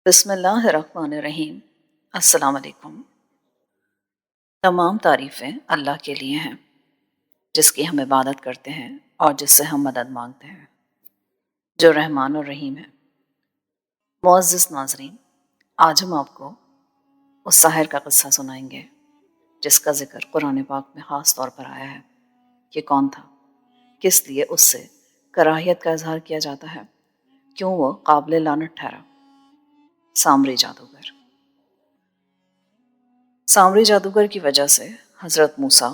بسم اللہ الرحمن الرحیم۔ السلام علیکم۔ تمام تعریفیں اللہ کے لیے ہیں جس کی ہم عبادت کرتے ہیں اور جس سے ہم مدد مانگتے ہیں، جو رحمان الرحیم ہے۔ معزز ناظرین، آج ہم آپ کو اس ساحر کا قصہ سنائیں گے جس کا ذکر قرآن پاک میں خاص طور پر آیا ہے۔ یہ کون تھا؟ کس لیے اس سے کراہیت کا اظہار کیا جاتا ہے؟ کیوں وہ قابل لعنت ٹھہرا؟ سامری جادوگر۔ سامری جادوگر کی وجہ سے حضرت موسیٰ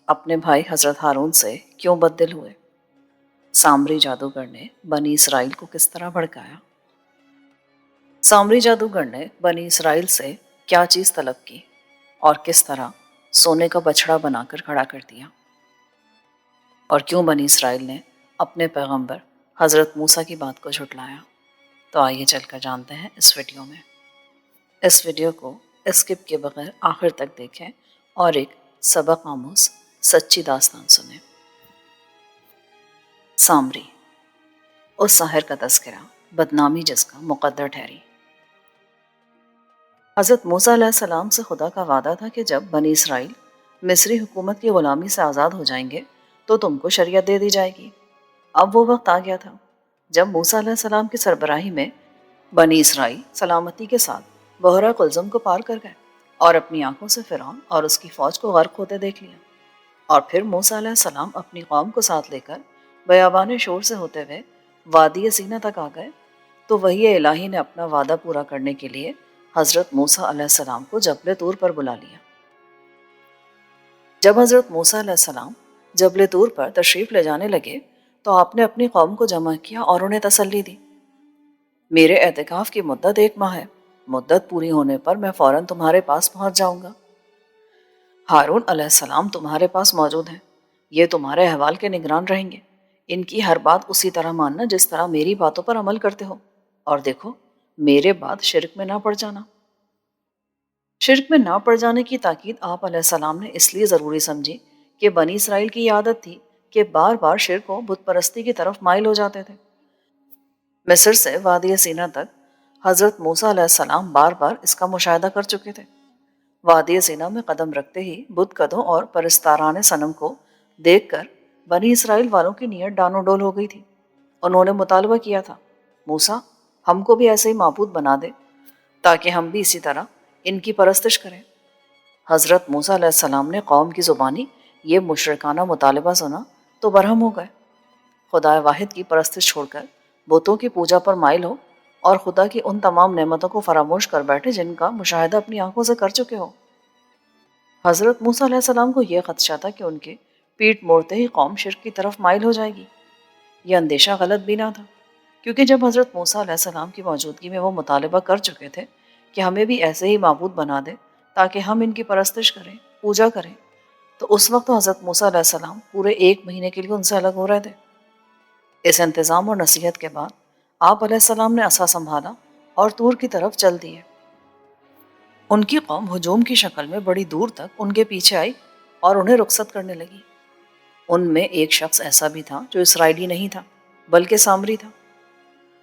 اپنے بھائی حضرت ہارون سے کیوں بددل ہوئے؟ سامری جادوگر نے بنی اسرائیل کو کس طرح بھڑکایا؟ سامری جادوگر نے بنی اسرائیل سے کیا چیز طلب کی اور کس طرح سونے کا بچھڑا بنا کر کھڑا کر دیا؟ اور کیوں بنی اسرائیل نے اپنے پیغمبر حضرت موسیٰ کی بات کو جھٹلایا؟ تو آئیے چل کر جانتے ہیں اس ویڈیو میں۔ اس ویڈیو کو اسکپ کے بغیر آخر تک دیکھیں اور ایک سبق آموز سچی داستان سنیں۔ سامری، اس ساحر کا تذکرہ، بدنامی جس کا مقدر ٹھہری۔ حضرت موسیٰ علیہ السلام سے خدا کا وعدہ تھا کہ جب بنی اسرائیل مصری حکومت کی غلامی سے آزاد ہو جائیں گے تو تم کو شریعت دے دی جائے گی۔ اب وہ وقت آ گیا تھا جب موسیٰ علیہ السلام کی سربراہی میں بنی اسرائیل سلامتی کے ساتھ بحیرہ قلزم کو پار کر گئے اور اپنی آنکھوں سے فرعون اور اس کی فوج کو غرق ہوتے دیکھ لیا۔ اور پھر موسیٰ علیہ السلام اپنی قوم کو ساتھ لے کر بیابان شور سے ہوتے ہوئے وادی سینا تک آ گئے تو وحی الہی نے اپنا وعدہ پورا کرنے کے لیے حضرت موسیٰ علیہ السلام کو جبل طور پر بلا لیا۔ جب حضرت موسیٰ علیہ السلام جبل طور پر تشریف لے جانے لگے تو آپ نے اپنی قوم کو جمع کیا اور انہیں تسلی دی۔ میرے اعتکاف کی مدت 1 ماہ ہے، مدت پوری ہونے پر میں فوراً تمہارے پاس پہنچ جاؤں گا۔ ہارون علیہ السلام تمہارے پاس موجود ہیں، یہ تمہارے احوال کے نگران رہیں گے۔ ان کی ہر بات اسی طرح ماننا جس طرح میری باتوں پر عمل کرتے ہو، اور دیکھو میرے بعد شرک میں نہ پڑ جانا۔ شرک میں نہ پڑ جانے کی تاکید آپ علیہ السلام نے اس لیے ضروری سمجھی کہ بنی اسرائیل کی یہ عادت تھی کہ بار بار شرک و بت پرستی کی طرف مائل ہو جاتے تھے۔ مصر سے وادی سینا تک حضرت موسیٰ علیہ السلام بار بار اس کا مشاہدہ کر چکے تھے۔ وادی سینا میں قدم رکھتے ہی بت کدوں اور پرستاران صنم کو دیکھ کر بنی اسرائیل والوں کی نیت ڈانو ڈول ہو گئی تھی۔ انہوں نے مطالبہ کیا تھا، موسیٰ ہم کو بھی ایسے ہی معبود بنا دے تاکہ ہم بھی اسی طرح ان کی پرستش کریں۔ حضرت موسیٰ علیہ السلام نے قوم کی زبانی یہ مشرکانہ مطالبہ سنا تو برہم ہو گئے۔ خدا واحد کی پرستش چھوڑ کر بتوں کی پوجا پر مائل ہو اور خدا کی ان تمام نعمتوں کو فراموش کر بیٹھے جن کا مشاہدہ اپنی آنکھوں سے کر چکے ہو۔ حضرت موسیٰ علیہ السلام کو یہ خدشہ تھا کہ ان کے پیٹ موڑتے ہی قوم شرک کی طرف مائل ہو جائے گی۔ یہ اندیشہ غلط بھی نہ تھا، کیونکہ جب حضرت موسیٰ علیہ السلام کی موجودگی میں وہ مطالبہ کر چکے تھے کہ ہمیں بھی ایسے ہی معبود بنا دے تاکہ ہم ان کی پرستش کریں، پوجا کریں، تو اس وقت تو حضرت موسیٰ علیہ السلام پورے 1 مہینے کے لیے ان سے الگ ہو رہے تھے۔ اس انتظام اور نصیحت کے بعد آپ علیہ السلام نے عصا سنبھالا اور طور کی طرف چل دیے۔ ان کی قوم ہجوم کی شکل میں بڑی دور تک ان کے پیچھے آئی اور انہیں رخصت کرنے لگی۔ ان میں ایک شخص ایسا بھی تھا جو اسرائیلی نہیں تھا بلکہ سامری تھا۔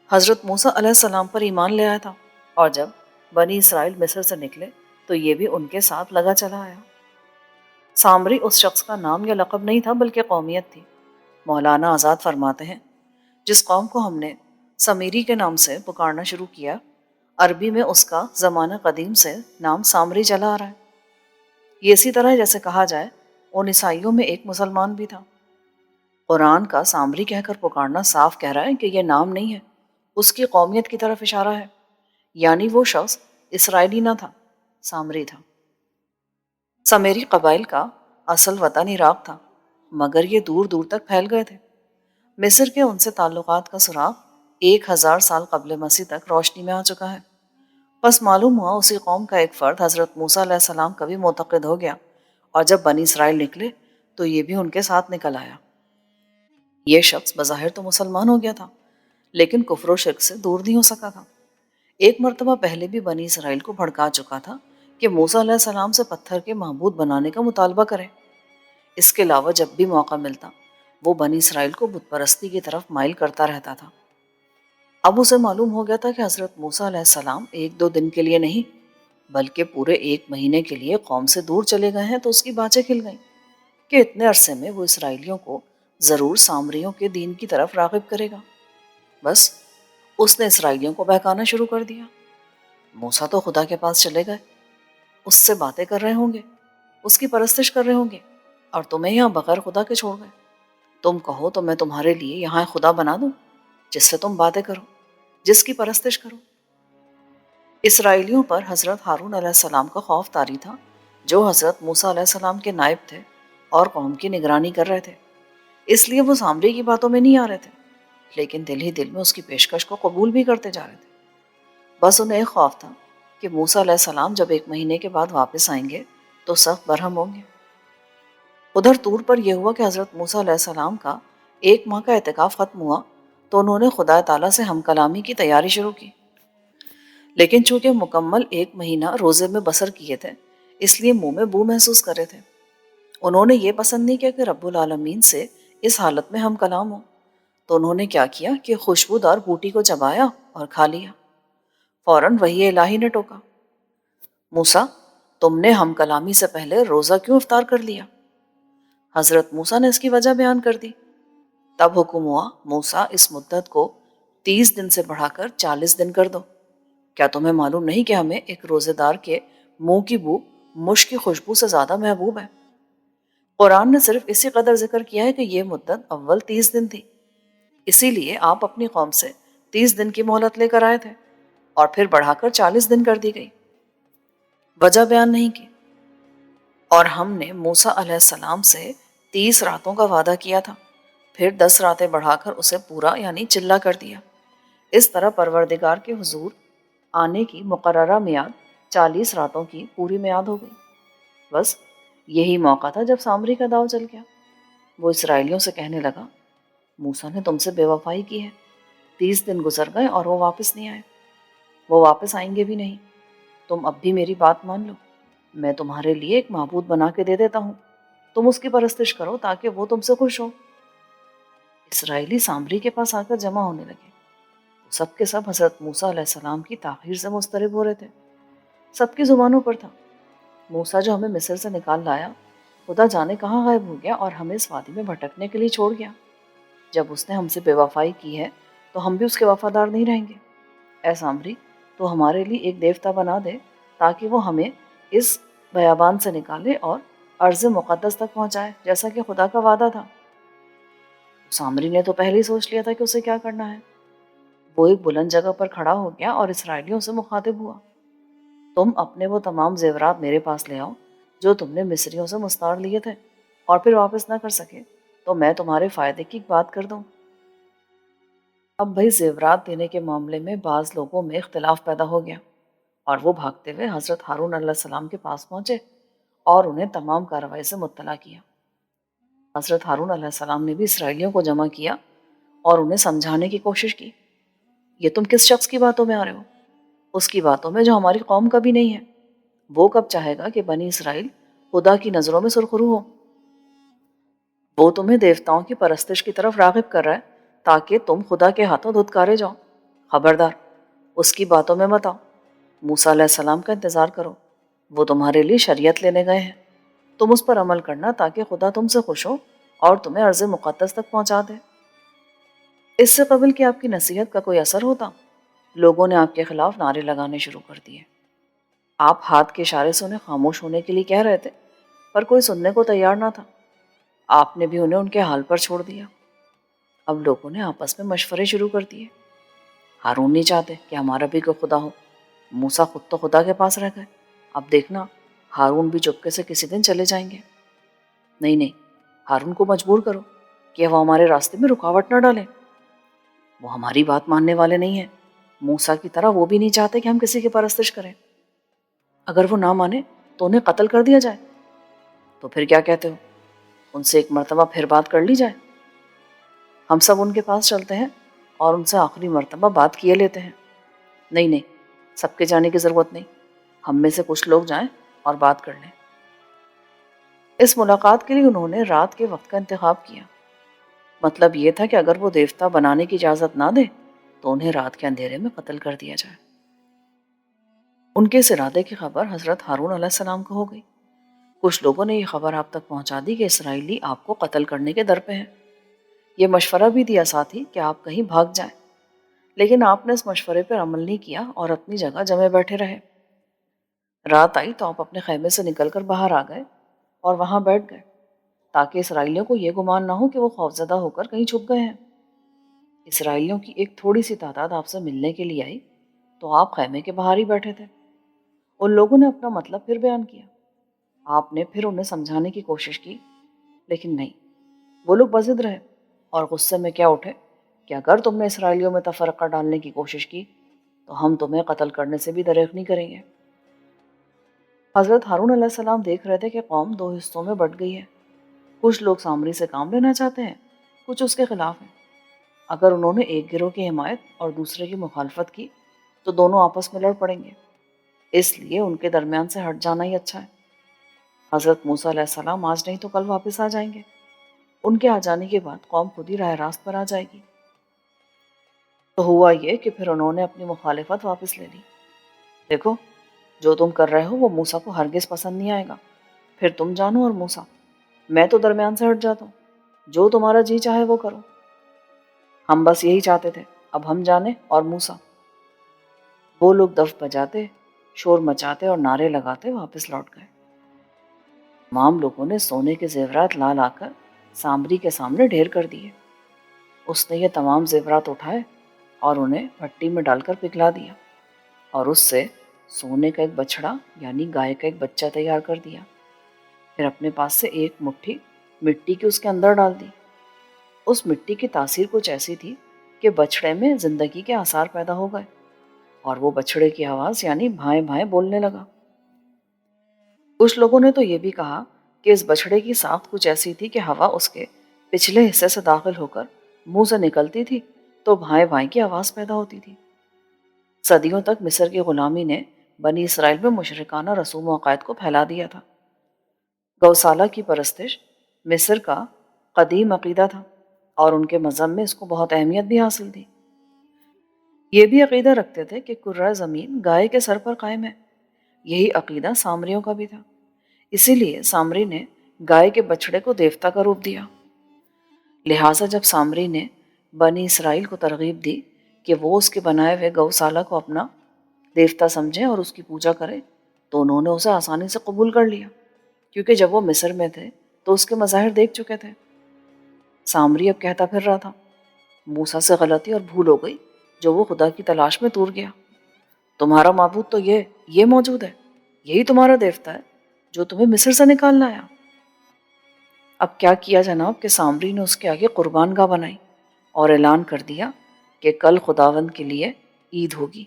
حضرت موسیٰ علیہ السلام پر ایمان لے آیا تھا، اور جب بنی اسرائیل مصر سے نکلے تو یہ بھی ان کے ساتھ لگا چلا آیا۔ سامری اس شخص کا نام یا لقب نہیں تھا بلکہ قومیت تھی۔ مولانا آزاد فرماتے ہیں، جس قوم کو ہم نے سمیری کے نام سے پکارنا شروع کیا، عربی میں اس کا زمانہ قدیم سے نام سامری چلا آ رہا ہے۔ یہ اسی طرح جیسے کہا جائے ان عیسائیوں میں ایک مسلمان بھی تھا۔ قرآن کا سامری کہہ کر پکارنا صاف کہہ رہا ہے کہ یہ نام نہیں ہے، اس کی قومیت کی طرف اشارہ ہے، یعنی وہ شخص اسرائیلی نہ تھا، سامری تھا۔ سمیری قبائل کا اصل وطن عراق تھا، مگر یہ دور دور تک پھیل گئے تھے۔ مصر کے ان سے تعلقات کا سراغ 1000 سال قبل مسیح تک روشنی میں آ چکا ہے۔ بس معلوم ہوا اسی قوم کا ایک فرد حضرت موسیٰ علیہ السلام کا بھی معتقد ہو گیا، اور جب بنی اسرائیل نکلے تو یہ بھی ان کے ساتھ نکل آیا۔ یہ شخص بظاہر تو مسلمان ہو گیا تھا لیکن کفر و شرک سے دور نہیں ہو سکا تھا۔ ایک مرتبہ پہلے بھی بنی اسرائیل کو بھڑکا چکا تھا کہ موسیٰ علیہ السلام سے پتھر کے معبود بنانے کا مطالبہ کریں۔ اس کے علاوہ جب بھی موقع ملتا وہ بنی اسرائیل کو بت پرستی کی طرف مائل کرتا رہتا تھا۔ اب اسے معلوم ہو گیا تھا کہ حضرت موسیٰ علیہ السلام ایک دو دن کے لیے نہیں بلکہ پورے 1 مہینے کے لیے قوم سے دور چلے گئے ہیں، تو اس کی باتیں کھل گئیں کہ اتنے عرصے میں وہ اسرائیلیوں کو ضرور سامریوں کے دین کی طرف راغب کرے گا۔ بس اس نے اسرائیلیوں کو بہکانا شروع کر دیا۔ موسیٰ تو خدا کے پاس چلے گئے، اس سے باتیں کر رہے ہوں گے، اس کی پرستش کر رہے ہوں گے، اور تمہیں یہاں بغیر خدا کے چھوڑ گئے۔ تم کہو تو میں تمہارے لیے یہاں خدا بنا دوں جس سے تم باتیں کرو، جس کی پرستش کرو۔ اسرائیلیوں پر حضرت ہارون علیہ السلام کا خوف طاری تھا، جو حضرت موسیٰ علیہ السلام کے نائب تھے اور قوم کی نگرانی کر رہے تھے، اس لیے وہ سامری کی باتوں میں نہیں آ رہے تھے، لیکن دل ہی دل میں اس کی پیشکش کو قبول بھی کرتے جا رہے تھے۔ بس انہیں ایک خوف تھا کہ موسیٰ علیہ السلام جب 1 مہینے کے بعد واپس آئیں گے تو سخت برہم ہوں گے۔ ادھر طور پر یہ ہوا کہ حضرت موسیٰ علیہ السلام کا 1 ماہ کا اعتکاف ختم ہوا تو انہوں نے خدا تعالیٰ سے ہم کلامی کی تیاری شروع کی، لیکن چونکہ مکمل 1 مہینہ روزے میں بسر کیے تھے اس لیے منہ میں بو محسوس کر رہے تھے۔ انہوں نے یہ پسند نہیں کیا کہ رب العالمین سے اس حالت میں ہم کلام ہوں، تو انہوں نے کیا کیا کہ خوشبودار بوٹی کو چبایا اور کھا لیا۔ فوراً وحی الہی نے ٹوکا، موسیٰ تم نے ہم کلامی سے پہلے روزہ کیوں افطار کر لیا؟ حضرت موسیٰ نے اس کی وجہ بیان کر دی۔ تب حکم ہوا، موسیٰ اس مدت کو 30 دن سے بڑھا کر 40 دن کر دو۔ کیا تمہیں معلوم نہیں کہ ہمیں ایک روزے دار کے منہ کی بو مشک کی خوشبو سے زیادہ محبوب ہے؟ قرآن نے صرف اسی قدر ذکر کیا ہے کہ یہ مدت اول 30 دن تھی، اسی لیے آپ اپنی قوم سے 30 دن کی مہلت لے کر آئے تھے اور پھر بڑھا کر 40 دن کر دی گئی، وجہ بیان نہیں کی۔ اور ہم نے موسیٰ علیہ السلام سے 30 راتوں کا وعدہ کیا تھا، پھر 10 راتیں بڑھا کر اسے پورا یعنی چلا کر دیا۔ اس طرح پروردگار کے حضور آنے کی مقررہ میعاد 40 راتوں کی پوری میعاد ہو گئی۔ بس یہی موقع تھا جب سامری کا داؤ چل گیا۔ وہ اسرائیلیوں سے کہنے لگا، موسیٰ نے تم سے بے وفائی کی ہے، 30 دن گزر گئے اور وہ واپس نہیں آئے، وہ واپس آئیں گے بھی نہیں۔ تم اب بھی میری بات مان لو، میں تمہارے لیے ایک معبود بنا کے دے دیتا ہوں، تم اس کی پرستش کرو تاکہ وہ تم سے خوش ہو۔ اسرائیلی سامری کے پاس آ کر جمع ہونے لگے، سب کے سب حضرت موسیٰ علیہ السلام کی تاخیر سے مضطرب ہو رہے تھے۔ سب کی زبانوں پر تھا، موسیٰ جو ہمیں مصر سے نکال لایا، خدا جانے کہاں غائب ہو گیا اور ہمیں اس وادی میں بھٹکنے کے لیے چھوڑ گیا۔ جب اس نے ہم سے بے وفائی کی ہے تو ہم بھی اس کے وفادار نہیں رہیں گے۔ اے سامری، تو ہمارے لیے ایک دیوتا بنا دے تاکہ وہ ہمیں اس بیابان سے نکالے اور ارض مقدس تک پہنچائے، جیسا کہ خدا کا وعدہ تھا۔ سامری نے تو پہلے ہی سوچ لیا تھا کہ اسے کیا کرنا ہے۔ وہ ایک بلند جگہ پر کھڑا ہو گیا اور اسرائیلیوں سے مخاطب ہوا، تم اپنے وہ تمام زیورات میرے پاس لے آؤ جو تم نے مصریوں سے مستار لیے تھے اور پھر واپس نہ کر سکے، تو میں تمہارے فائدے کی بات کر دوں۔ اب بھئی زیورات دینے کے معاملے میں بعض لوگوں میں اختلاف پیدا ہو گیا اور وہ بھاگتے ہوئے حضرت ہارون علیہ السلام کے پاس پہنچے اور انہیں تمام کارروائی سے مطلع کیا۔ حضرت ہارون علیہ السلام نے بھی اسرائیلیوں کو جمع کیا اور انہیں سمجھانے کی کوشش کی، یہ تم کس شخص کی باتوں میں آ رہے ہو؟ اس کی باتوں میں جو ہماری قوم کا بھی نہیں ہے۔ وہ کب چاہے گا کہ بنی اسرائیل خدا کی نظروں میں سرخرو ہو؟ وہ تمہیں دیوتاؤں کی پرستش کی طرف راغب کر رہا ہے تاکہ تم خدا کے ہاتھوں دھتکارے جاؤ۔ خبردار، اس کی باتوں میں مت آؤ، موسیٰ علیہ السلام کا انتظار کرو، وہ تمہارے لیے شریعت لینے گئے ہیں، تم اس پر عمل کرنا تاکہ خدا تم سے خوش ہو اور تمہیں ارض مقدس تک پہنچا دے۔ اس سے قبل کہ آپ کی نصیحت کا کوئی اثر ہوتا، لوگوں نے آپ کے خلاف نعرے لگانے شروع کر دیے۔ آپ ہاتھ کے اشارے سے انہیں خاموش ہونے کے لیے کہہ رہے تھے، پر کوئی سننے کو تیار نہ تھا۔ آپ نے بھی انہیں ان کے حال پر چھوڑ دیا۔ اب لوگوں نے آپس میں مشورے شروع کر دیے، ہارون نہیں چاہتے کہ ہمارا بھی کوئی خدا ہو، موسیٰ خود تو خدا کے پاس رہ گئے، اب دیکھنا ہارون بھی چپکے سے کسی دن چلے جائیں گے۔ نہیں نہیں، ہارون کو مجبور کرو کہ وہ ہمارے راستے میں رکاوٹ نہ ڈالیں، وہ ہماری بات ماننے والے نہیں ہیں، موسیٰ کی طرح وہ بھی نہیں چاہتے کہ ہم کسی کی پرستش کریں۔ اگر وہ نہ مانے تو انہیں قتل کر دیا جائے، تو پھر کیا کہتے ہو، ان سے ایک مرتبہ پھر بات کر لی جائے؟ ہم سب ان کے پاس چلتے ہیں اور ان سے آخری مرتبہ بات کیے لیتے ہیں۔ نہیں نہیں، سب کے جانے کی ضرورت نہیں، ہم میں سے کچھ لوگ جائیں اور بات کر لیں۔ اس ملاقات کے لیے انہوں نے رات کے وقت کا انتخاب کیا۔ مطلب یہ تھا کہ اگر وہ دیوتا بنانے کی اجازت نہ دے تو انہیں رات کے اندھیرے میں قتل کر دیا جائے۔ ان کے اس ارادے کی خبر حضرت ہارون علیہ السلام کو ہو گئی۔ کچھ لوگوں نے یہ خبر آپ تک پہنچا دی کہ اسرائیلی آپ کو قتل کرنے کے در پہ ہیں۔ یہ مشورہ بھی دیا ساتھ ہی کہ آپ کہیں بھاگ جائیں، لیکن آپ نے اس مشورے پر عمل نہیں کیا اور اپنی جگہ جمے بیٹھے رہے۔ رات آئی تو آپ اپنے خیمے سے نکل کر باہر آ گئے اور وہاں بیٹھ گئے، تاکہ اسرائیلیوں کو یہ گمان نہ ہو کہ وہ خوفزدہ ہو کر کہیں چھپ گئے ہیں۔ اسرائیلیوں کی ایک تھوڑی سی تعداد آپ سے ملنے کے لیے آئی تو آپ خیمے کے باہر ہی بیٹھے تھے۔ ان لوگوں نے اپنا مطلب پھر بیان کیا۔ آپ نے پھر انہیں سمجھانے کی کوشش کی، لیکن نہیں، وہ لوگ بضد رہے اور غصے میں کیا اٹھے کہ اگر تم نے اسرائیلیوں میں تفرقہ ڈالنے کی کوشش کی تو ہم تمہیں قتل کرنے سے بھی دریغ نہیں کریں گے۔ حضرت ہارون علیہ السلام دیکھ رہے تھے کہ قوم دو حصوں میں بٹ گئی ہے۔ کچھ لوگ سامری سے کام لینا چاہتے ہیں، کچھ اس کے خلاف ہیں۔ اگر انہوں نے ایک گروہ کی حمایت اور دوسرے کی مخالفت کی تو دونوں آپس میں لڑ پڑیں گے، اس لیے ان کے درمیان سے ہٹ جانا ہی اچھا ہے۔ حضرت موسیٰ علیہ السلام آج نہیں تو کل واپس آ جائیں گے۔ ان کے آ جانے کے بعد قوم خود ہی راہ راست پر آ جائے گی۔ تو ہوا یہ کہ پھر انہوں نے اپنی مخالفت واپس لے لی۔ دیکھو، جو تم کر رہے ہو وہ موسیٰ کو ہرگز پسند نہیں آئے گا۔ پھر تم جانو اور موسیٰ، میں تو درمیان سے ہٹ جاتا ہوں، جو تمہارا جی چاہے وہ کرو۔ ہم بس یہی چاہتے تھے، اب ہم جانے اور موسیٰ۔ وہ لوگ دف بجاتے، شور مچاتے اور نعرے لگاتے واپس لوٹ گئے۔ تمام لوگوں نے سونے کے زیورات لا لا کر سامری کے سامنے ڈھیر کر دیے۔ اس نے یہ تمام زیورات اٹھائے اور انہیں بھٹی میں ڈال کر پگھلا دیا، اور اس سے سونے کا ایک بچڑا یعنی گائے کا ایک بچہ تیار کر دیا۔ پھر اپنے پاس سے ایک مٹھی مٹی کی اس کے اندر ڈال دی۔ اس مٹی کی تاثیر کچھ ایسی تھی کہ بچڑے میں زندگی کے آثار پیدا ہو گئے، اور وہ بچڑے کی آواز یعنی بھائیں بھائیں بولنے لگا۔ کچھ لوگوں نے تو یہ بھی کہا کہ اس بچڑے کی ساخت کچھ ایسی تھی کہ ہوا اس کے پچھلے حصے سے داخل ہو کر منہ سے نکلتی تھی تو بھائیں بھائیں کی آواز پیدا ہوتی تھی۔ صدیوں تک مصر کی غلامی نے بنی اسرائیل میں مشرکانہ رسوم و عقائد کو پھیلا دیا تھا۔ گوسالہ کی پرستش مصر کا قدیم عقیدہ تھا، اور ان کے مذہب میں اس کو بہت اہمیت بھی حاصل تھی۔ یہ بھی عقیدہ رکھتے تھے کہ کرۂ زمین گائے کے سر پر قائم ہے۔ یہی عقیدہ سامریوں کا بھی تھا، اسی لیے سامری نے گائے کے بچڑے کو دیوتا کا روپ دیا۔ لہٰذا جب سامری نے بنی اسرائیل کو ترغیب دی کہ وہ اس کے بنائے ہوئے گوسالہ کو اپنا دیوتا سمجھیں اور اس کی پوجا کریں، تو انہوں نے اسے آسانی سے قبول کر لیا، کیونکہ جب وہ مصر میں تھے تو اس کے مظاہر دیکھ چکے تھے۔ سامری اب کہتا پھر رہا تھا، موسیٰ سے غلطی اور بھول ہو گئی جو وہ خدا کی تلاش میں طور گیا۔ تمہارا معبود تو یہ موجود ہے، یہی تمہارا دیوتا ہے جو تمہیں مصر سے نکال لایا۔ اب کیا کیا جناب کہ سامری نے اس کے آگے قربان گاہ بنائی اور اعلان کر دیا کہ کل خداوند کے لیے عید ہوگی۔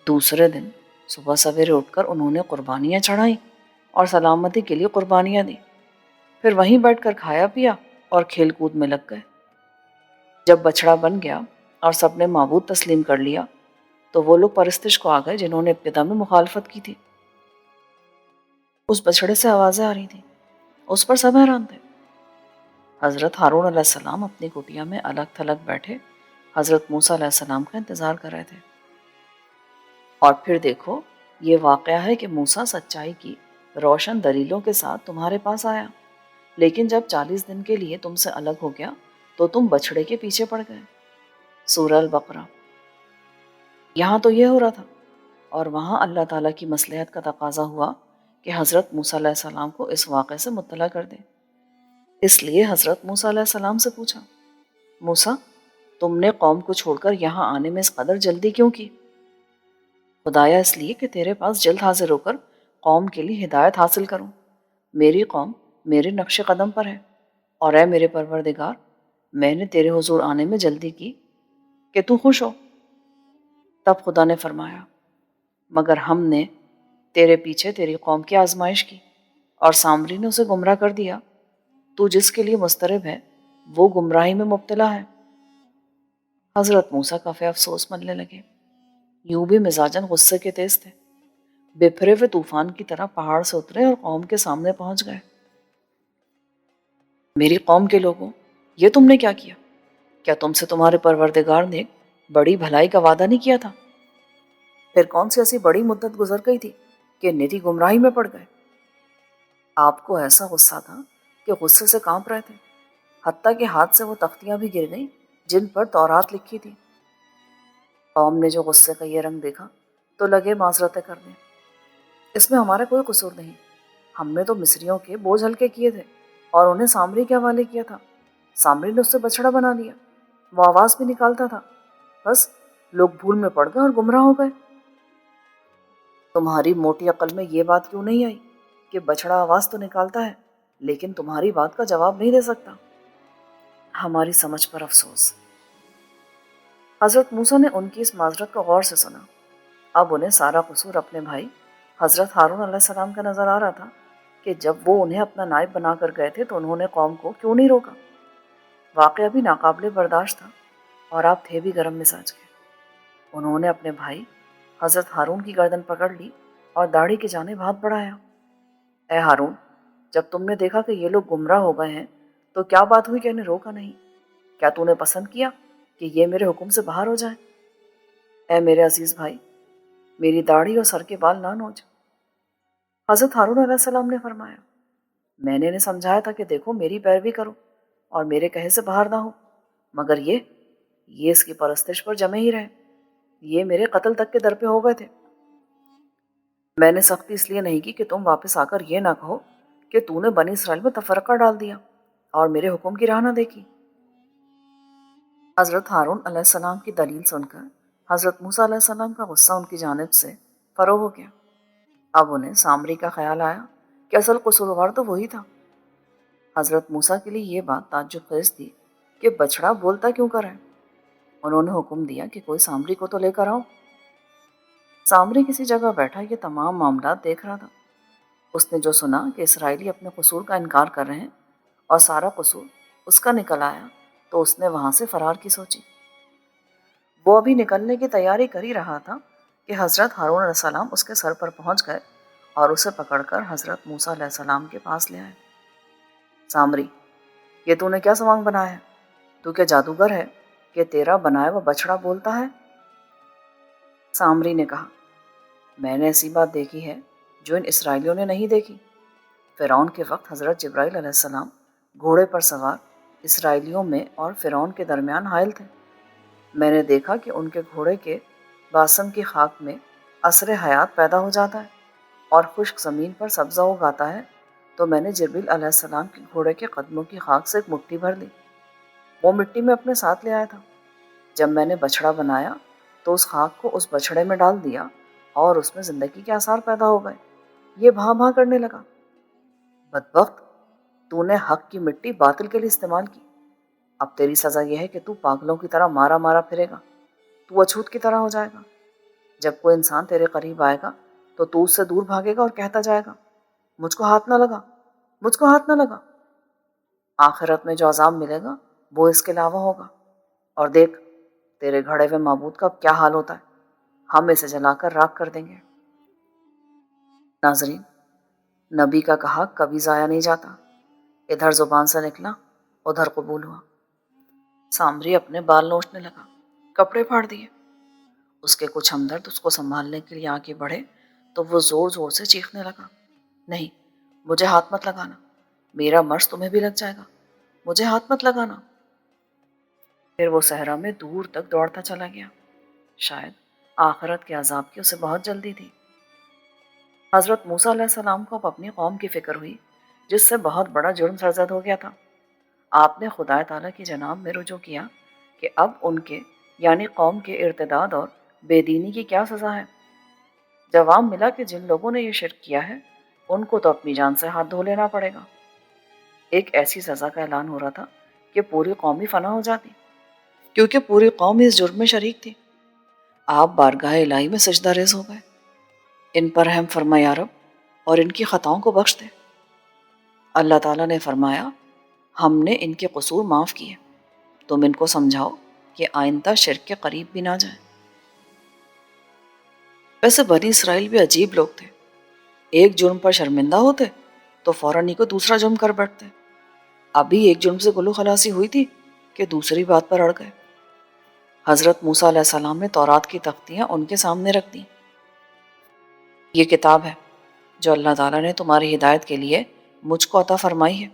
دوسرے دن صبح سویرے اٹھ کر انہوں نے قربانیاں چڑھائیں اور سلامتی کے لیے قربانیاں دیں، پھر وہیں بیٹھ کر کھایا پیا اور کھیل کود میں لگ گئے۔ جب بچڑا بن گیا اور سب نے معبود تسلیم کر لیا تو وہ لوگ پرستش کو آ گئے جنہوں نے ابتدا میں مخالفت کی تھی۔ اس بچڑے سے آوازیں آ رہی تھیں، اس پر سب حیران تھے۔ حضرت ہارون علیہ السلام اپنی کٹیا میں الگ تھلگ بیٹھے حضرت موسیٰ علیہ السلام کا انتظار کر رہے تھے۔ اور پھر دیکھو، یہ واقعہ ہے کہ موسیٰ سچائی کی روشن دلیلوں کے ساتھ تمہارے پاس آیا، لیکن جب 40 دن کے لیے تم سے الگ ہو گیا تو تم بچڑے کے پیچھے پڑ گئے۔ سورہ البقرہ۔ یہاں تو یہ ہو رہا تھا، اور وہاں اللہ تعالیٰ کی مصلحت کا تقاضا ہوا کہ حضرت موسیٰ علیہ السلام کو اس واقعے سے مطلع کر دیں۔ اس لیے حضرت موسیٰ علیہ السلام سے پوچھا، موسیٰ، تم نے قوم کو چھوڑ کر یہاں آنے میں اس قدر جلدی کیوں کی؟ خدایا اس لیے کہ تیرے پاس جلد حاضر ہو کر قوم کے لیے ہدایت حاصل کروں۔ میری قوم میرے نقش قدم پر ہے، اور اے میرے پروردگار، میں نے تیرے حضور آنے میں جلدی کی کہ تو خوش ہو۔ تب خدا نے فرمایا، مگر ہم نے تیرے پیچھے تیری قوم کی آزمائش کی، اور سامری نے اسے گمراہ کر دیا۔ تو جس کے لیے مضطرب ہے وہ گمراہی میں مبتلا ہے۔ حضرت موسیٰ کافی افسوس ملنے لگے، یوں بھی مزاجاً غصے کے تیز تھے۔ بپھرے ہوئے طوفان کی طرح پہاڑ سے اترے اور قوم کے سامنے پہنچ گئے۔ میری قوم کے لوگوں، یہ تم نے کیا کیا؟ کیا تم سے تمہارے پروردگار نے بڑی بھلائی کا وعدہ نہیں کیا تھا؟ پھر کون سی ایسی بڑی مدت گزر گئی تھی کہ نری گمراہی میں پڑ گئے؟ آپ کو ایسا غصہ تھا کہ غصے سے کانپ رہے تھے، حتیٰ کہ ہاتھ سے وہ تختیاں بھی گر گئیں جن پر تورات لکھی تھی۔ قوم نے جو غصے کا یہ رنگ دیکھا تو لگے معذرتیں کرنے۔ اس میں ہمارا کوئی قصور نہیں، ہم نے تو مصریوں کے بوجھ ہلکے کیے تھے اور انہیں سامری کے حوالے کیا تھا۔ سامری نے اس سے بچڑا بنا دیا، وہ آواز بھی نکالتا تھا، بس لوگ بھول میں پڑ گئے اور گمراہ ہو گئے۔ تمہاری موٹی عقل میں یہ بات کیوں نہیں آئی کہ بچڑا آواز تو نکالتا ہے لیکن تمہاری بات کا جواب نہیں دے سکتا؟ ہماری سمجھ پر افسوس۔ حضرت موسیٰ نے ان کی اس معذرت کو غور سے سنا۔ اب انہیں سارا قصور اپنے بھائی حضرت ہارون علیہ السلام کا نظر آ رہا تھا کہ جب وہ انہیں اپنا نائب بنا کر گئے تھے تو انہوں نے قوم کو کیوں نہیں روکا۔ واقعہ بھی ناقابل برداشت تھا اور آپ تھے بھی گرم مزاج کے۔ انہوں نے اپنے بھائی حضرت ہارون کی گردن پکڑ لی اور داڑھی کی جانب ہاتھ بڑھایا۔ اے ہارون، جب تم نے دیکھا کہ یہ لوگ گمراہ ہو گئے ہیں تو کیا بات ہوئی کہ انہیں روکا نہیں؟ کیا تو نے پسند کیا کہ یہ میرے حکم سے باہر ہو جائیں؟ اے میرے عزیز بھائی، میری داڑھی اور سر کے بال نہ نوچ۔ حضرت ہارون علیہ السلام نے فرمایا، میں نے انہیں سمجھایا تھا کہ دیکھو میری پیروی کرو اور میرے کہے سے باہر نہ ہو، مگر یہ اس کی پرستش پر جمے ہی رہے، یہ میرے قتل تک کے در پہ ہو گئے تھے۔ میں نے سختی اس لیے نہیں کی کہ تم واپس آ کر یہ نہ کہو کہ تو نے بنی اسرائیل میں تفرقہ ڈال دیا اور میرے حکم کی راہ نہ دیکھی۔ حضرت ہارون علیہ السلام کی دلیل سن کر حضرت موسیٰ علیہ السلام کا غصہ ان کی جانب سے فروغ ہو گیا۔ اب انہیں سامری کا خیال آیا کہ اصل قصوروار تو وہی تھا۔ حضرت موسیٰ کے لیے یہ بات تعجب خیز تھی کہ بچڑا بولتا کیوں کر ہے۔ انہوں نے حکم دیا کہ کوئی سامری کو تو لے کر آؤ۔ سامری کسی جگہ بیٹھا یہ تمام معاملات دیکھ رہا تھا۔ اس نے جو سنا کہ اسرائیلی اپنے قصور کا انکار کر رہے ہیں اور سارا قصور اس کا نکل آیا تو اس نے وہاں سے فرار کی سوچی۔ وہ ابھی نکلنے کی تیاری کر ہی رہا تھا کہ حضرت ہارون علیہ السلام اس کے سر پر پہنچ گئے اور اسے پکڑ کر حضرت موسیٰ علیہ السلام کے پاس لے آئے۔ سامری، یہ تو نے کیا سوانگ بنایا ہے؟ تو کیا جادوگر ہے کہ تیرا بنایا وہ بچڑا بولتا ہے؟ سامری نے کہا، میں نے ایسی بات دیکھی ہے جو ان اسرائیلیوں نے نہیں دیکھی۔ فرعون کے وقت حضرت جبرائیل علیہ السلام گھوڑے پر سوار اسرائیلیوں میں اور فرعون کے درمیان حائل تھے۔ میں نے دیکھا کہ ان کے گھوڑے کے باسم کی خاک میں عصر حیات پیدا ہو جاتا ہے اور خشک زمین پر سبزہ اگاتا ہے، تو میں نے جبریل علیہ السلام کے گھوڑے کے قدموں کی خاک سے ایک مٹھی بھر لی، وہ مٹی میں اپنے ساتھ لے آیا تھا۔ جب میں نے بچڑا بنایا تو اس خاک کو اس بچڑے میں ڈال دیا اور اس میں زندگی کے آثار پیدا ہو گئے، یہ بھاں بھاں کرنے لگا۔ بدبخت، تو نے حق کی مٹی باطل کے لیے استعمال کی، اب تیری سزا یہ ہے کہ تو پاگلوں کی طرح مارا مارا پھرے گا، تو اچھوت کی طرح ہو جائے گا۔ جب کوئی انسان تیرے قریب آئے گا تو اس سے دور بھاگے گا اور کہتا جائے گا، مجھ کو ہاتھ نہ لگا، مجھ کو ہاتھ نہ لگا۔ آخرت میں جو عذاب ملے گا وہ اس کے علاوہ ہوگا، اور دیکھ تیرے گھڑے ہوئے معبود کا اب کیا حال ہوتا ہے، ہم اسے جلا کر راکھ کر دیں گے۔ ناظرین، نبی کا کہا کبھی ضائع نہیں جاتا، ادھر زبان سے نکلا ادھر قبول ہوا۔ سامری اپنے بال نوچنے لگا، کپڑے پھاڑ دیے۔ اس کے کچھ ہمدرد اس کو سنبھالنے کے لیے آگے بڑھے تو وہ زور زور سے چیخنے لگا، نہیں، مجھے ہاتھ مت لگانا، میرا مرض تمہیں بھی لگ جائے گا، مجھے ہاتھ مت لگانا۔ پھر وہ صحرا میں دور تک دوڑتا چلا گیا، شاید آخرت کے عذاب کی اسے بہت جلدی تھی۔ حضرت موسیٰ علیہ السلام کو اب اپنی قوم کی فکر ہوئی جس سے بہت بڑا جرم سرزد ہو گیا تھا۔ آپ نے خدا تعالیٰ کی جناب میں رجوع کیا کہ اب ان کے یعنی قوم کے ارتداد اور بے دینی کی کیا سزا ہے۔ جواب ملا کہ جن لوگوں نے یہ شرک کیا ہے ان کو تو اپنی جان سے ہاتھ دھو لینا پڑے گا۔ ایک ایسی سزا کا اعلان ہو رہا تھا کہ پوری قوم ہی فنا ہو جاتی، کیونکہ پوری قوم اس جرم میں شریک تھی۔ آپ بارگاہ الہی میں سجدہ ریز ہو گئے، ان پر رحم فرما یا رب اور ان کی خطاؤں کو بخش دے۔ اللہ تعالیٰ نے فرمایا، ہم نے ان کے قصور معاف کیے، تم ان کو سمجھاؤ کہ آئندہ شرک کے قریب بھی نہ جائیں۔ ویسے بنی اسرائیل بھی عجیب لوگ تھے، ایک جرم پر شرمندہ ہوتے تو فوراً ہی کو دوسرا جرم کر بیٹھتے۔ ابھی ایک جرم سے گلو خلاصی ہوئی تھی کہ دوسری بات پر اڑ گئے۔ حضرت موسیٰ علیہ السلام نے تورات کی تختیاں ان کے سامنے رکھ دیں۔ یہ کتاب ہے جو اللہ تعالیٰ نے تمہاری ہدایت کے لیے مجھ کو عطا فرمائی ہے،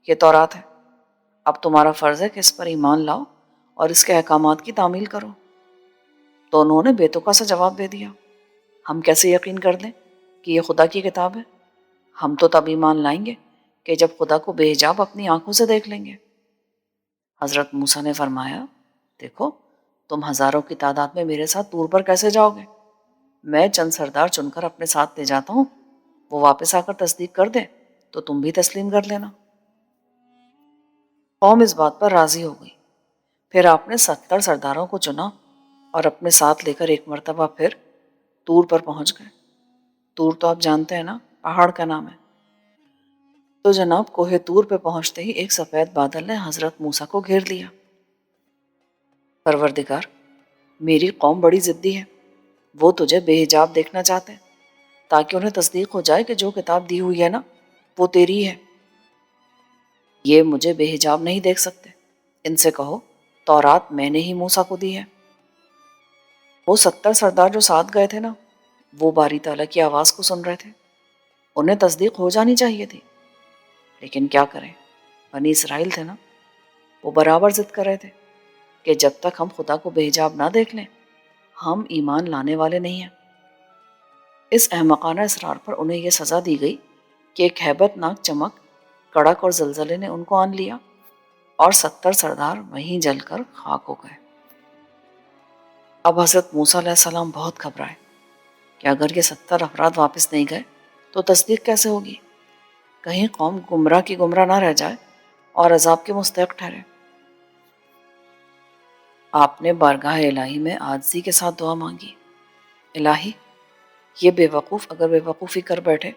یہ تورات ہے۔ اب تمہارا فرض ہے کہ اس پر ایمان لاؤ اور اس کے احکامات کی تعمیل کرو۔ تو انہوں نے بے تکا سا جواب دے دیا، ہم کیسے یقین کر لیں کہ یہ خدا کی کتاب ہے؟ ہم تو تب ایمان لائیں گے کہ جب خدا کو بے حجاب اپنی آنکھوں سے دیکھ لیں گے۔ حضرت موسیٰ نے فرمایا، دیکھو تم ہزاروں کی تعداد میں میرے ساتھ طور پر کیسے جاؤ گے؟ میں چند سردار چن کر اپنے ساتھ لے جاتا ہوں، وہ واپس آ کر تصدیق کر دیں تو تم بھی تسلیم کر لینا۔ قوم اس بات پر راضی ہو گئی۔ پھر آپ نے 70 سرداروں کو چنا اور اپنے ساتھ لے کر ایک مرتبہ پھر طور پر پہنچ گئے۔ طور تو آپ جانتے ہیں نا، پہاڑ کا نام ہے۔ تو جناب کوہ طور پہ پہنچتے ہی ایک سفید بادل نے حضرت موسیٰ کو گھیر لیا۔ پروردگار، میری قوم بڑی ضدی ہے، وہ تجھے بے حجاب دیکھنا چاہتے ہیں تاکہ انہیں تصدیق ہو جائے کہ جو کتاب دی ہوئی ہے نا وہ تیری ہے۔ یہ مجھے بے حجاب نہیں دیکھ سکتے، ان سے کہو تورات میں نے ہی موسیٰ کو دی ہے۔ وہ 70 سردار جو ساتھ گئے تھے نا، وہ باری تعالیٰ کی آواز کو سن رہے تھے، انہیں تصدیق ہو جانی چاہیے تھی، لیکن کیا کریں، بنی اسرائیل تھے نا، وہ برابر ضد کر رہے تھے کہ جب تک ہم خدا کو بے حجاب نہ دیکھ لیں ہم ایمان لانے والے نہیں ہیں۔ اس احمقانہ اصرار پر انہیں یہ سزا دی گئی کہ ایک ہیبت ناک چمک، کڑک اور زلزلے نے ان کو آن لیا اور 70 سردار وہیں جل کر خاک ہو گئے۔ اب حضرت موسیٰ علیہ السلام بہت گھبرائے کہ اگر یہ 70 افراد واپس نہیں گئے تو تصدیق کیسے ہوگی؟ کہیں قوم گمراہ کی گمراہ نہ رہ جائے اور عذاب کے مستحق ٹھہرے۔ آپ نے بارگاہ الہی میں عاجزی کے ساتھ دعا مانگی، الہی یہ بے وقوف اگر بے وقوفی کر بیٹھے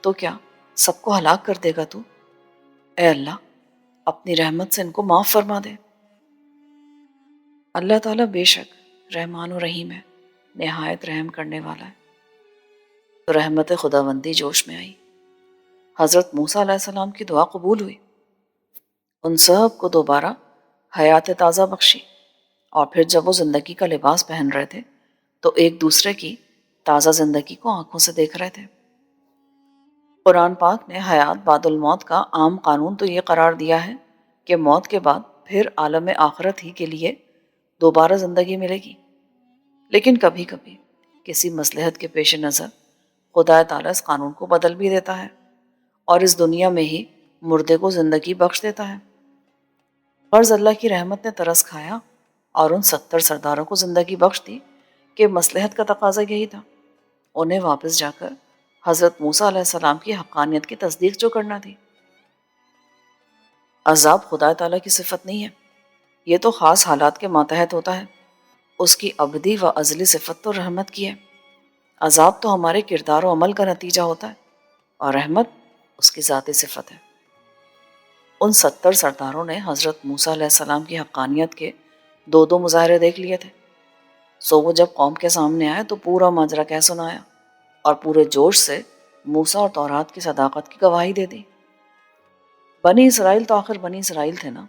تو کیا سب کو ہلاک کر دے گا تو؟ اے اللہ اپنی رحمت سے ان کو معاف فرما دے۔ اللہ تعالیٰ بے شک رحمان و رحیم ہے، نہایت رحم کرنے والا ہے۔ تو رحمت خداوندی جوش میں آئی، حضرت موسیٰ علیہ السلام کی دعا قبول ہوئی، ان سب کو دوبارہ حیات تازہ بخشی، اور پھر جب وہ زندگی کا لباس پہن رہے تھے تو ایک دوسرے کی تازہ زندگی کو آنکھوں سے دیکھ رہے تھے۔ قرآن پاک نے حیات بعد الموت کا عام قانون تو یہ قرار دیا ہے کہ موت کے بعد پھر عالم آخرت ہی کے لیے دوبارہ زندگی ملے گی، لیکن کبھی کبھی کسی مصلحت کے پیش نظر خدا تعالیٰ اس قانون کو بدل بھی دیتا ہے اور اس دنیا میں ہی مردے کو زندگی بخش دیتا ہے۔ غرض اللہ کی رحمت نے ترس کھایا اور ان 70 سرداروں کو زندگی بخش دی کہ مصلحت کا تقاضا یہی تھا، انہیں واپس جا کر حضرت موسیٰ علیہ السلام کی حقانیت کی تصدیق جو کرنا تھی۔ عذاب خدا تعالیٰ کی صفت نہیں ہے، یہ تو خاص حالات کے ماتحت ہوتا ہے، اس کی ابدی و ازلی صفت تو رحمت کی ہے۔ عذاب تو ہمارے کردار و عمل کا نتیجہ ہوتا ہے اور رحمت اس کی ذاتی صفت ہے۔ ان 70 سرداروں نے حضرت موسیٰ علیہ السلام کی حقانیت کے 2 مظاہرے دیکھ لیے تھے، سو وہ جب قوم کے سامنے آئے تو پورا ماجرا کہہ سنایا اور پورے جوش سے موسیٰ اور تورات کی صداقت کی گواہی دے دی۔ بنی اسرائیل تو آخر بنی اسرائیل تھے نا،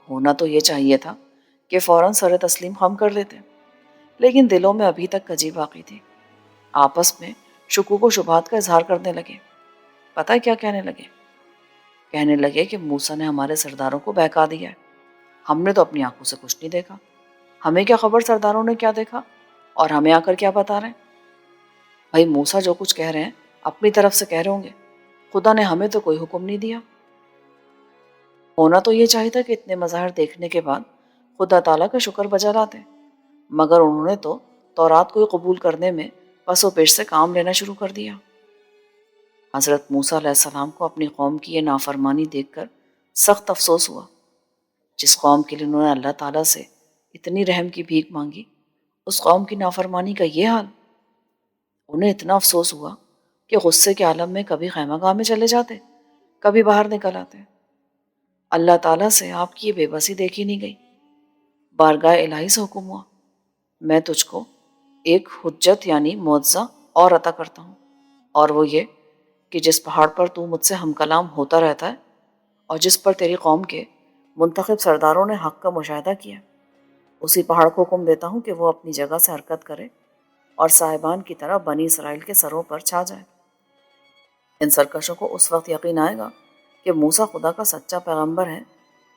ہونا تو یہ چاہیے تھا کہ فوراً سر تسلیم خم کر لیتے، لیکن دلوں میں ابھی تک کجی باقی تھی۔ آپس میں شکوک و شبہات کا اظہار کرنے لگے۔ پتہ کیا کہنے لگے؟ کہنے لگے کہ موسیٰ نے ہمارے سرداروں کو بہکا دیا ہے، ہم نے تو اپنی آنکھوں سے کچھ نہیں دیکھا، ہمیں کیا خبر سرداروں نے کیا دیکھا اور ہمیں آ کر کیا بتا رہے ہیں؟ بھائی موسیٰ جو کچھ کہہ رہے ہیں اپنی طرف سے کہہ رہے ہوں گے، خدا نے ہمیں تو کوئی حکم نہیں دیا۔ ہونا تو یہ چاہیے تھا کہ اتنے مظاہر دیکھنے کے بعد خدا تعالیٰ کا شکر بجا لاتے، مگر انہوں نے تو تورات کو قبول کرنے میں پس و پیش سے کام لینا شروع کر دیا۔ حضرت موسیٰ علیہ السلام کو اپنی قوم کی یہ نافرمانی دیکھ کر سخت افسوس ہوا۔ جس قوم کے لیے انہوں نے اللہ تعالیٰ سے اتنی رحم کی بھیک مانگی، اس قوم کی نافرمانی کا یہ حال۔ انہیں اتنا افسوس ہوا کہ غصے کے عالم میں کبھی خیمہ گاہ میں چلے جاتے، کبھی باہر نکل آتے۔ اللہ تعالیٰ سے آپ کی یہ بے بسی دیکھی نہیں گئی۔ بارگاہ الہی سے حکم ہوا، میں تجھ کو ایک حجت یعنی معجزہ اور عطا کرتا ہوں، اور وہ یہ کہ جس پہاڑ پر تو مجھ سے ہم کلام ہوتا رہتا ہے اور جس پر تیری قوم کے منتخب سرداروں نے حق کا مشاہدہ کیا، اسی پہاڑ کو حکم دیتا ہوں کہ وہ اپنی جگہ سے حرکت کرے اور صاحبان کی طرح بنی اسرائیل کے سروں پر چھا جائے۔ ان سرکشوں کو اس وقت یقین آئے گا کہ موسیٰ خدا کا سچا پیغمبر ہے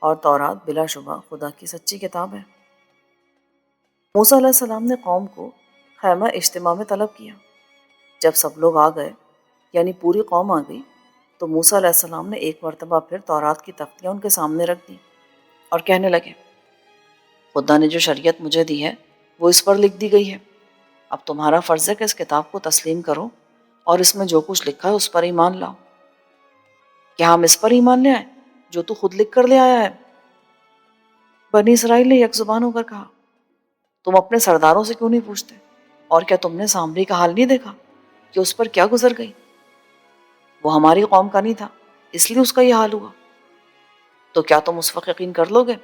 اور تورات بلا شبہ خدا کی سچی کتاب ہے۔ موسیٰ علیہ السلام نے قوم کو خیمہ اجتماع میں طلب کیا۔ جب سب لوگ آ گئے، یعنی پوری قوم آ گئی، تو موسیٰ علیہ السلام نے ایک مرتبہ پھر تورات کی تختیاں ان کے سامنے رکھ دی اور کہنے لگے، خدا نے جو شریعت مجھے دی ہے وہ اس پر لکھ دی گئی ہے۔ اب تمہارا فرض ہے کہ اس کتاب کو تسلیم کرو اور اس میں جو کچھ لکھا ہے اس پر ایمان لاؤ۔ کیا ہم اس پر ایمان لے آئیں جو تو خود لکھ کر لے آیا ہے؟ بنی اسرائیل نے یک زبان ہو کر کہا، تم اپنے سرداروں سے کیوں نہیں پوچھتے؟ اور کیا تم نے سامری کا حال نہیں دیکھا کہ اس پر کیا گزر گئی؟ وہ ہماری قوم کا نہیں تھا، اس لیے اس کا یہ حال ہوا۔ تو کیا تم اس وقت یقین کر لو گے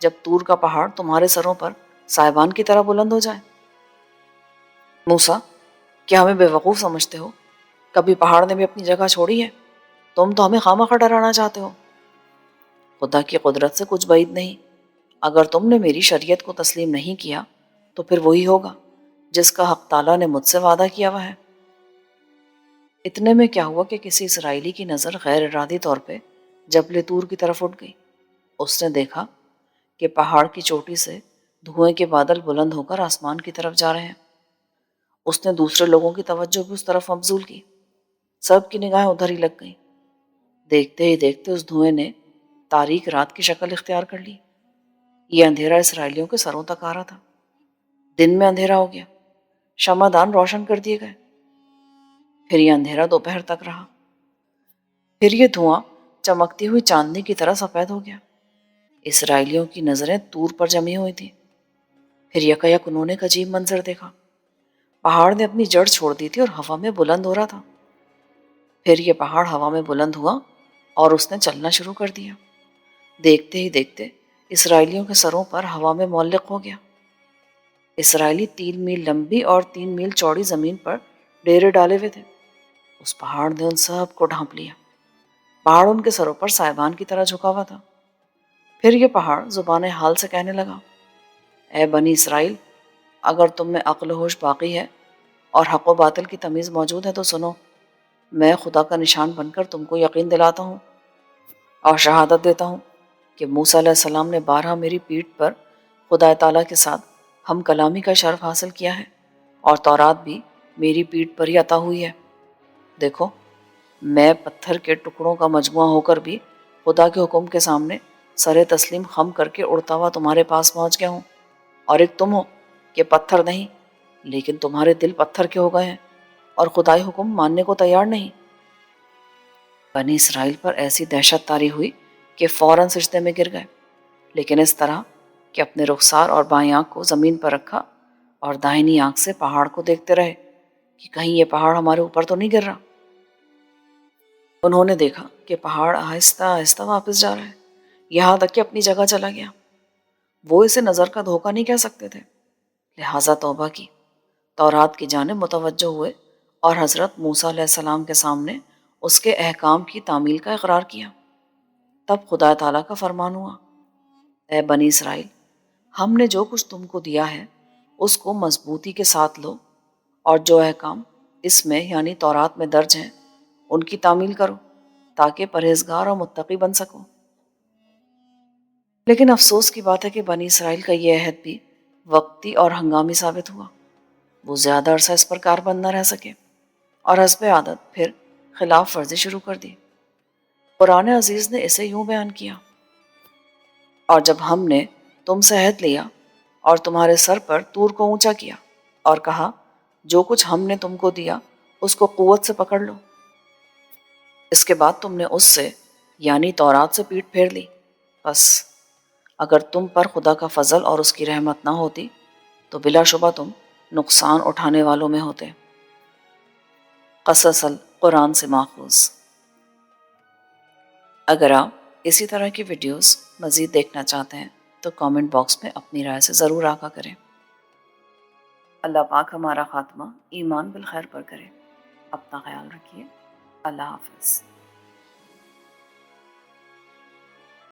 جب طور کا پہاڑ تمہارے سروں پر سائبان کی طرح بلند ہو جائے؟ موسیٰ، کیا ہمیں بے وقوف سمجھتے ہو؟ کبھی پہاڑ نے بھی اپنی جگہ چھوڑی ہے؟ تم تو ہمیں خواہ ڈرانا چاہتے ہو۔ خدا کی قدرت سے کچھ بعید نہیں۔ اگر تم نے میری شریعت کو تسلیم نہیں کیا تو پھر وہی ہوگا جس کا حق تعالیٰ نے مجھ سے وعدہ کیا ہوا ہے۔ اتنے میں کیا ہوا کہ کسی اسرائیلی کی نظر غیر ارادی طور پہ جبل طور کی طرف اٹھ گئی۔ اس نے دیکھا کہ پہاڑ کی چوٹی سے دھوئیں کے بادل بلند ہو کر آسمان کی طرف جا رہے ہیں۔ اس نے دوسرے لوگوں کی توجہ بھی اس طرف مبذول کی۔ سب کی نگاہیں ادھر ہی لگ گئیں۔ دیکھتے ہی دیکھتے اس دھوئیں نے تاریک رات کی شکل اختیار کر لی۔ یہ اندھیرا اسرائیلیوں کے سروں تک آ رہا تھا۔ دن میں اندھیرا ہو گیا، شمعدان روشن کر دیے گئے۔ پھر یہ اندھیرا دوپہر تک رہا۔ پھر یہ دھواں چمکتی ہوئی چاندنی کی طرح سفید ہو گیا۔ اسرائیلیوں کی نظریں طور پر جمی ہوئی تھیں۔ پھر یکایک انہوں نے ایک عجیب منظر دیکھا۔ پہاڑ نے اپنی جڑ چھوڑ دی تھی اور ہوا میں بلند ہو رہا تھا۔ پھر یہ پہاڑ ہوا میں بلند ہوا اور اس نے چلنا شروع کر دیا۔ دیکھتے ہی دیکھتے اسرائیلیوں کے سروں پر ہوا میں معلق ہو گیا۔ اسرائیلی 3 میل لمبی اور 3 میل چوڑی زمین پر ڈیرے ڈالے ہوئے تھے۔ اس پہاڑ نے ان سب کو ڈھانپ لیا۔ پہاڑ ان کے سروں پر سائبان کی طرح جھکا ہوا تھا۔ پھر یہ پہاڑ زبان حال سے کہنے لگا، اے بنی اسرائیل، اگر تم میں عقل و ہوش باقی ہے اور حق و باطل کی تمیز موجود ہے تو سنو، میں خدا کا نشان بن کر تم کو یقین دلاتا ہوں اور شہادت دیتا ہوں کہ موسیٰ علیہ السلام نے بارہا میری پیٹھ پر خدا تعالیٰ کے ساتھ ہم کلامی کا شرف حاصل کیا ہے، اور تورات بھی میری پیٹھ پر ہی عطا ہوئی ہے۔ دیکھو، میں پتھر کے ٹکڑوں کا مجموعہ ہو کر بھی خدا کے حکم کے سامنے سر تسلیم خم کر کے اڑتا ہوا تمہارے پاس پہنچ گیا ہوں، اور ایک تم ہو کہ پتھر نہیں لیکن تمہارے دل پتھر کے ہو گئے ہیں اور خدائی حکم ماننے کو تیار نہیں۔ بنی اسرائیل پر ایسی دہشت طاری ہوئی کہ فوراً سجدے میں گر گئے، لیکن اس طرح کہ اپنے رخسار اور بائیں آنکھ کو زمین پر رکھا اور داہنی آنکھ سے پہاڑ کو دیکھتے رہے کہ کہیں یہ پہاڑ ہمارے اوپر تو نہیں گر رہا۔ انہوں نے دیکھا کہ پہاڑ آہستہ آہستہ واپس جا رہا ہے، یہاں تک کہ اپنی جگہ چلا گیا۔ وہ اسے نظر کا دھوکہ نہیں کہہ سکتے تھے، لہٰذا توبہ کی، تورات کی جانب متوجہ ہوئے اور حضرت موسیٰ علیہ السلام کے سامنے اس کے احکام کی تعمیل کا اقرار کیا۔ تب خدا تعالیٰ کا فرمان ہوا، اے بنی اسرائیل، ہم نے جو کچھ تم کو دیا ہے اس کو مضبوطی کے ساتھ لو، اور جو احکام اس میں یعنی تورات میں درج ہیں ان کی تعمیل کرو تاکہ پرہیزگار اور متقی بن سکو۔ لیکن افسوس کی بات ہے کہ بنی اسرائیل کا یہ عہد بھی وقتی اور ہنگامی ثابت ہوا۔ وہ زیادہ عرصہ اس پر کاربند نہ رہ سکے اور حسب عادت پھر خلاف ورزی شروع کر دی۔ قرآن عزیز نے اسے یوں بیان کیا، اور جب ہم نے تم سے عہد لیا اور تمہارے سر پر طور کو اونچا کیا اور کہا جو کچھ ہم نے تم کو دیا اس کو قوت سے پکڑ لو، اس کے بعد تم نے اس سے یعنی تورات سے پیٹھ پھیر لی، بس اگر تم پر خدا کا فضل اور اس کی رحمت نہ ہوتی تو بلا شبہ تم نقصان اٹھانے والوں میں ہوتے۔ قصص القرآن سے ماخوذ۔ اگر آپ اسی طرح کی ویڈیوز مزید دیکھنا چاہتے ہیں تو کامنٹ باکس میں اپنی رائے سے ضرور آگاہ کریں۔ اللہ پاک ہمارا خاتمہ ایمان بالخیر پر کرے۔ اپنا خیال رکھیے۔ اللہ حافظ۔